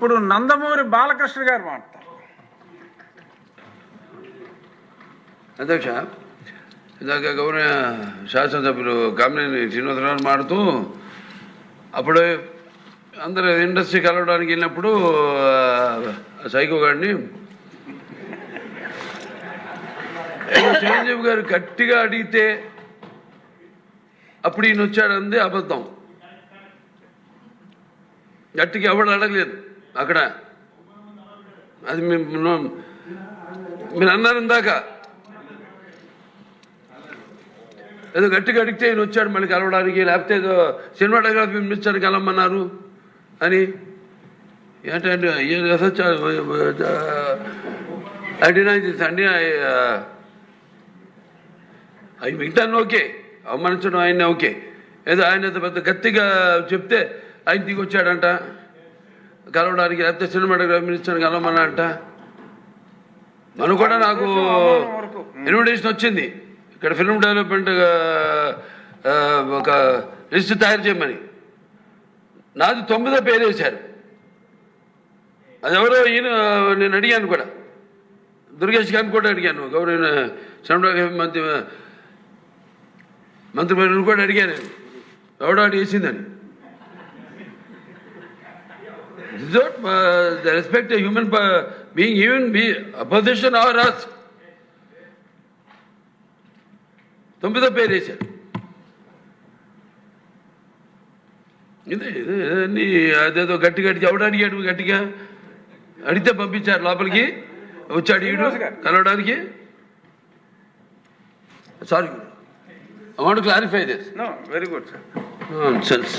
ఇప్పుడు నందమూరి బాలకృష్ణ గారు మాట్లాడతారు. అధ్యక్ష, ఇందాక గౌరవ శాసనసభ్యులు కామినేని శ్రీనివాసరావు మాడుతూ అప్పుడు అందరూ ఇండస్ట్రీ కలవడానికి వెళ్ళినప్పుడు సైకో గారిని చిరంజీవి గారు గట్టిగా అడిగితే అప్పుడు ఈయన వచ్చాడంది అబద్ధం. గట్టిగా ఎవడు అడగలేదు అక్కడ. అది మీరు అన్నారు ఇందాక, ఏదో గట్టిగా అడిగితే ఈయన వచ్చాడు మళ్ళీ కలవడానికి, లేకపోతే ఏదో సినిమాటోగ్రఫీ మినిస్టర్ కలవమన్నారు అని. ఏంటంటే అడినా అండి అవి మిగతాన్ని ఓకే, అవమానించడం ఆయన ఓకే, ఏదో ఆయన పెద్ద గట్టిగా చెప్తే ఆయన దిగి వచ్చాడంట కలవడానికి, లేకపోతే సినిమాటోగ్రఫీ మినిస్టర్ కలవమన్నా అంట. మనం కూడా నాకు ఇన్విటేషన్ వచ్చింది ఇక్కడ ఫిల్మ్ డెవలప్మెంట్ ఒక లిస్ట్ తయారు చేయమని. నాది 9వ పేరు వేశారు. అది ఎవరో ఈయన నేను అడిగాను కూడా, దుర్గేష్ గారిని కూడా అడిగాను, గౌరవ సినిమాటోగ్రఫీ మంత్రివర్యులు కూడా అడిగాను, ఎవడో అడిగేసిందని. The respect a human being, even be opposition or us. 9వ పేరు వేశారు. ఇదే అదేదో గట్టిగా ఎవడు అడిగాడు, గట్టిగా అడిగితే పంపించారు లోపలికి, వచ్చాడు ఈడు కలవడానికి. Sorry, I want to clarify this. No, very good, sir. Nonsense.